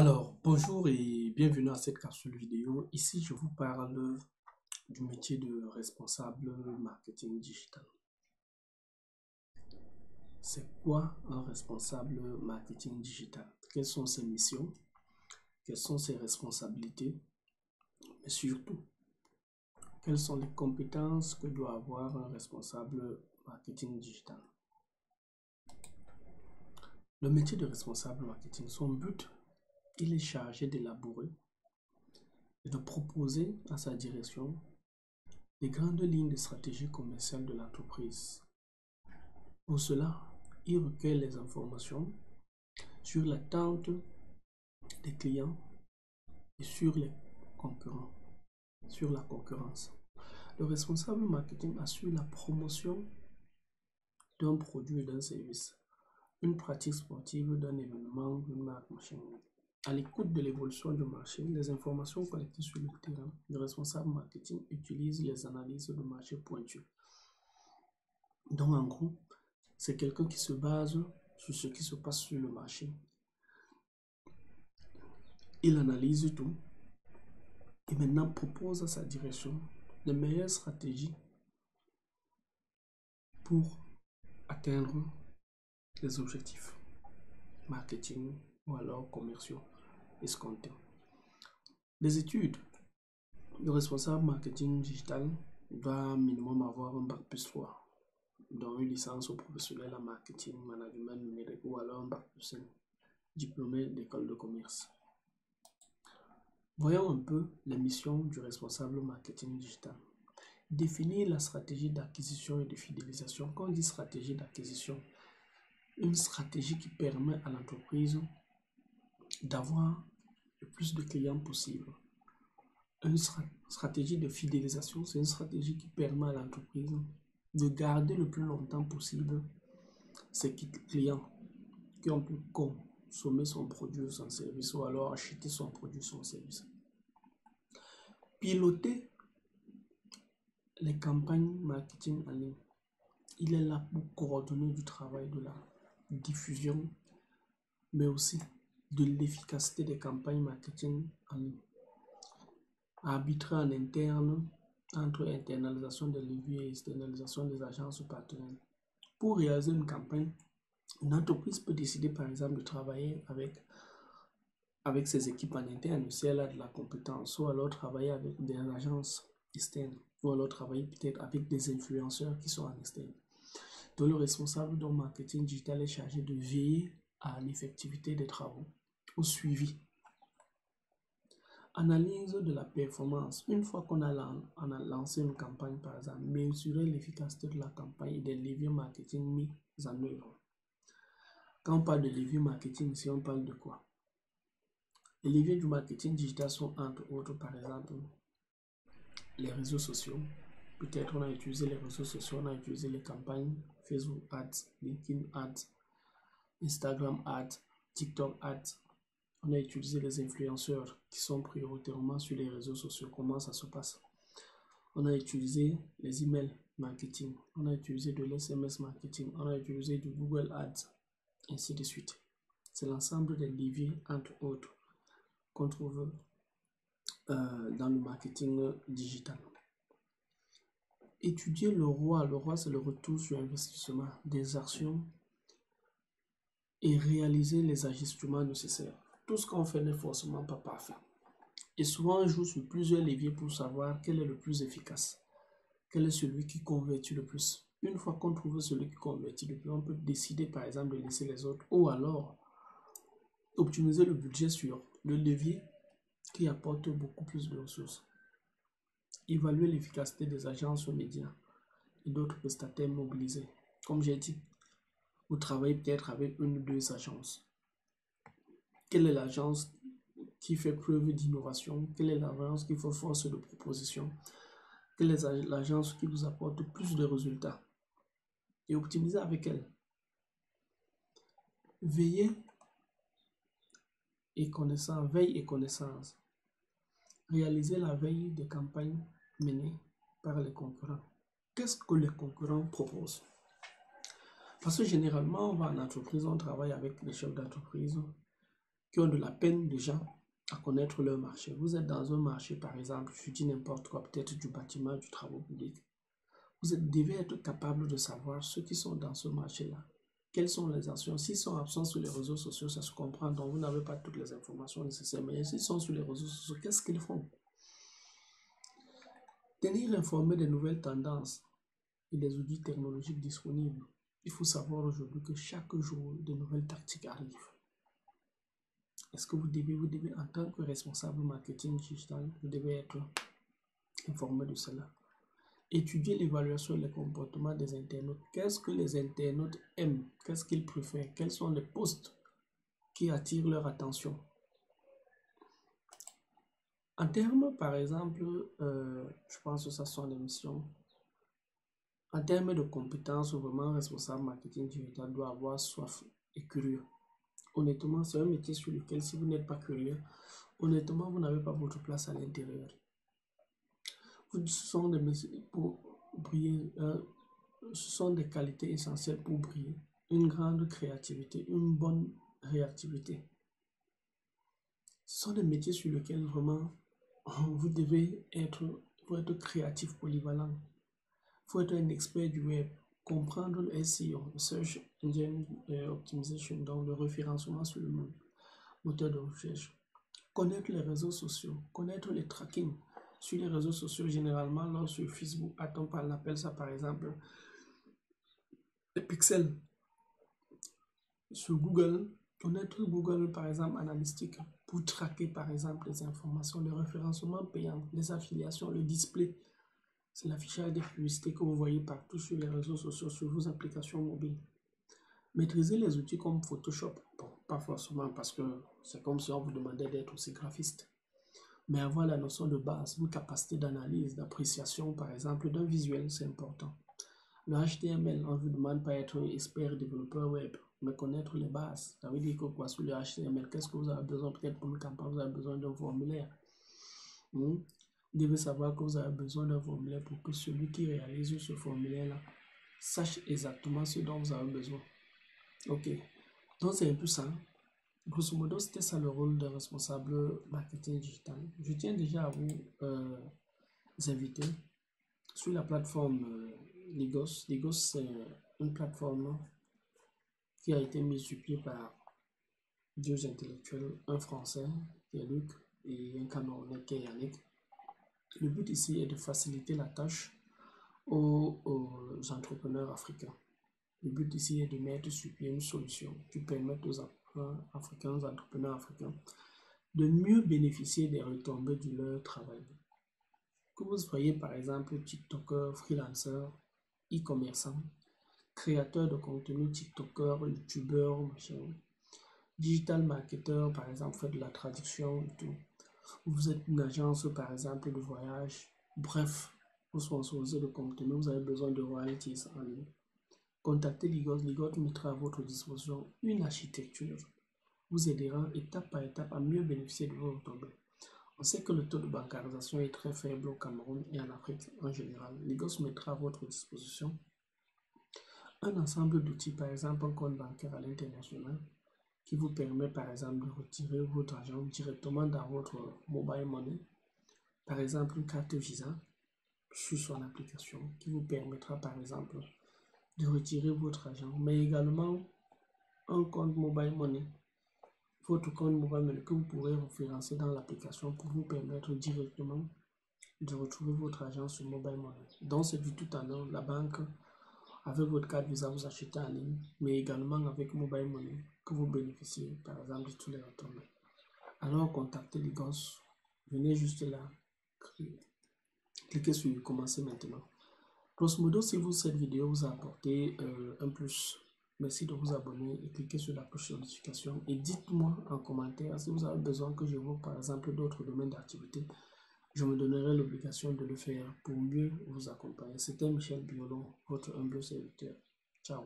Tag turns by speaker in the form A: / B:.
A: Bonjour et bienvenue à cette capsule vidéo. Ici, je vous parle du métier de responsable marketing digital. C'est quoi un responsable marketing digital? Quelles sont ses missions? Quelles sont ses responsabilités? Mais surtout, quelles sont les compétences que doit avoir un responsable marketing digital? Le métier de responsable marketing, son but, il est chargé d'élaborer et de proposer à sa direction les grandes lignes de stratégie commerciale de l'entreprise. Pour cela, il recueille les informations sur l'attente des clients et sur les concurrents, sur la concurrence. Le responsable marketing assure la promotion d'un produit et d'un service, une pratique sportive, d'un événement, d'une marque machin. À l'écoute de l'évolution du marché, les informations collectées sur le terrain, le responsable marketing utilise les analyses de marché pointues. Donc en gros, c'est quelqu'un qui se base sur ce qui se passe sur le marché. Il analyse tout et maintenant propose à sa direction les meilleures stratégies pour atteindre les objectifs marketing ou alors commerciaux escomptés. Les études. Le responsable marketing digital doit minimum avoir un bac plus 3, dont une licence au professionnel en marketing, management numérique ou alors un bac plus 5, diplômé d'école de commerce. Voyons un peu les missions du responsable marketing digital. Définir la stratégie d'acquisition et de fidélisation. Quand on dit stratégie d'acquisition, une stratégie qui permet à l'entreprise d'avoir le plus de clients possible. Une stratégie de fidélisation, c'est une stratégie qui permet à l'entreprise de garder le plus longtemps possible ses clients qui ont pu consommer son produit ou son service ou alors acheter son produit ou son service. Piloter les campagnes marketing en ligne. Il est là pour coordonner du travail de la diffusion, mais aussi de l'efficacité des campagnes marketing en ligne. Arbitrer en interne entre internalisation des leviers et externalisation des agences partenaires. Pour réaliser une campagne, une entreprise peut décider par exemple de travailler avec ses équipes en interne si elle a de la compétence, ou alors travailler avec des agences externes, ou alors travailler peut-être avec des influenceurs qui sont en externe. Donc le responsable du marketing digital est chargé de veiller à l'effectivité des travaux, au suivi. Analyse de la performance. Une fois qu'on a lancé une campagne, par exemple, mesurer l'efficacité de la campagne et des leviers marketing mis en œuvre. Quand on parle de leviers marketing, ici on parle de quoi? Les leviers du marketing digital sont entre autres, par exemple, les réseaux sociaux. Peut-être on a utilisé les réseaux sociaux, on a utilisé les campagnes Facebook Ads, LinkedIn Ads, Instagram Ads, TikTok Ads. On a utilisé les influenceurs qui sont prioritairement sur les réseaux sociaux. Comment ça se passe? On a utilisé les emails marketing, on a utilisé de l'SMS marketing, on a utilisé du Google Ads, ainsi de suite. C'est l'ensemble des leviers, entre autres, qu'on trouve dans le marketing digital. Étudier le ROI. Le ROI, c'est le retour sur investissement des actions et réaliser les ajustements nécessaires. Tout ce qu'on fait n'est forcément pas parfait. Et souvent, on joue sur plusieurs leviers pour savoir quel est le plus efficace, quel est celui qui convertit le plus. Une fois qu'on trouve celui qui convertit le plus, on peut décider par exemple de laisser les autres ou alors optimiser le budget sur le levier qui apporte beaucoup plus de ressources. Évaluer l'efficacité des agences médias et d'autres prestataires mobilisés. Comme j'ai dit, vous travaillez peut-être avec une ou deux agences. Quelle est l'agence qui fait preuve d'innovation? Quelle est l'agence qui fait force de proposition? Quelle est l'agence qui vous apporte plus de résultats? Et optimiser avec elle. Veille et connaissance. Réaliser la veille des campagnes menées par les concurrents. Qu'est-ce que les concurrents proposent? Parce que généralement, on va en entreprise, on travaille avec les chefs d'entreprise qui ont de la peine déjà à connaître leur marché. Vous êtes dans un marché, par exemple, je dis n'importe quoi, peut-être du bâtiment, du travaux public. Vous devez être capable de savoir ceux qui sont dans ce marché-là. Quelles sont les actions? S'ils sont absents sur les réseaux sociaux, ça se comprend, donc vous n'avez pas toutes les informations nécessaires. Mais s'ils sont sur les réseaux sociaux, qu'est-ce qu'ils font? Tenir informé des nouvelles tendances et des outils technologiques disponibles. Il faut savoir aujourd'hui que chaque jour, de nouvelles tactiques arrivent. Est-ce que vous devez, en tant que responsable marketing digital, vous devez être informé de cela. Étudier l'évaluation et le comportement des internautes. Qu'est-ce que les internautes aiment? Qu'est-ce qu'ils préfèrent? Quels sont les posts qui attirent leur attention? En termes, par exemple, je pense que ça sont des missions. En termes de compétences, vraiment, responsable marketing digital doit avoir soif et curieux. Honnêtement, c'est un métier sur lequel, si vous n'êtes pas curieux, honnêtement, vous n'avez pas votre place à l'intérieur. Ce sont des métiers pour briller, ce sont des qualités essentielles pour briller. Une grande créativité, une bonne réactivité. Ce sont des métiers sur lesquels vraiment vous devez être, créatif, polyvalent. Il faut être un expert du web, comprendre le SEO, le Search Engine Optimization, donc le référencement sur le moteur de recherche. Connaître les réseaux sociaux, connaître les tracking sur les réseaux sociaux, généralement, là, sur Facebook, on appelle ça par exemple les pixels. Sur Google, connaître Google, par exemple, Analytics, pour traquer, par exemple, les informations, le référencement payant, les affiliations, le display. C'est l'affichage des publicités que vous voyez partout sur les réseaux sociaux, sur vos applications mobiles. Maîtriser les outils comme Photoshop, bon, pas forcément parce que c'est comme si on vous demandait d'être aussi graphiste. Mais avoir la notion de base, une capacité d'analyse, d'appréciation, par exemple, d'un visuel, c'est important. Le HTML, on ne vous demande pas d'être expert développeur web, mais connaître les bases. Ça veut dire que quoi sur le HTML, qu'est-ce que vous avez besoin? Peut-être pour une campagne, vous avez besoin d'un formulaire. Vous devez savoir que vous avez besoin d'un formulaire pour que celui qui réalise ce formulaire-là sache exactement ce dont vous avez besoin. Ok, donc c'est un peu ça. Grosso modo, c'était ça le rôle de responsable marketing digital. Je tiens déjà à vous inviter sur la plateforme Ligos. Ligos, c'est une plateforme qui a été mise sur pied par deux intellectuels, un français qui est Luc et un Camerounais qui est Yannick. Le but ici est de faciliter la tâche aux entrepreneurs africains. Le but ici est de mettre sur pied une solution qui permette aux entrepreneurs africains, de mieux bénéficier des retombées de leur travail. Que vous soyez par exemple TikToker, freelancer, e-commerçant, créateur de contenu, TikToker, YouTuber, machin, digital marketer, par exemple, faites de la traduction et tout. Vous êtes une agence, par exemple, de voyage. Bref, vous sponsorisez le contenu, vous avez besoin de royalties en ligne. Contactez Ligos. Ligos mettra à votre disposition une architecture vous aidera étape par étape à mieux bénéficier de vos retombées. On sait que le taux de bancarisation est très faible au Cameroun et en Afrique en général. Ligos mettra à votre disposition un ensemble d'outils, par exemple un compte bancaire à l'international, qui vous permet par exemple de retirer votre argent directement dans votre mobile money. Par exemple, une carte Visa sur son application qui vous permettra par exemple de retirer votre argent, mais également un compte mobile money. Votre compte mobile money que vous pourrez référencer dans l'application pour vous permettre directement de retrouver votre argent sur mobile money. Donc c'est du tout à l'heure, la banque avec votre carte Visa vous achetez en ligne, mais également avec mobile money que vous bénéficiez par exemple de tous les retombées. Alors contactez Ligos, venez juste là, cliquez sur commencer maintenant. Grosso modo, si cette vidéo vous a apporté un plus, merci de vous abonner et cliquez sur la cloche de notification et dites-moi en commentaire si vous avez besoin que j'évoque par exemple d'autres domaines d'activité. Je me donnerai l'obligation de le faire pour mieux vous accompagner. C'était Michel Biolon, votre humble serviteur. Ciao.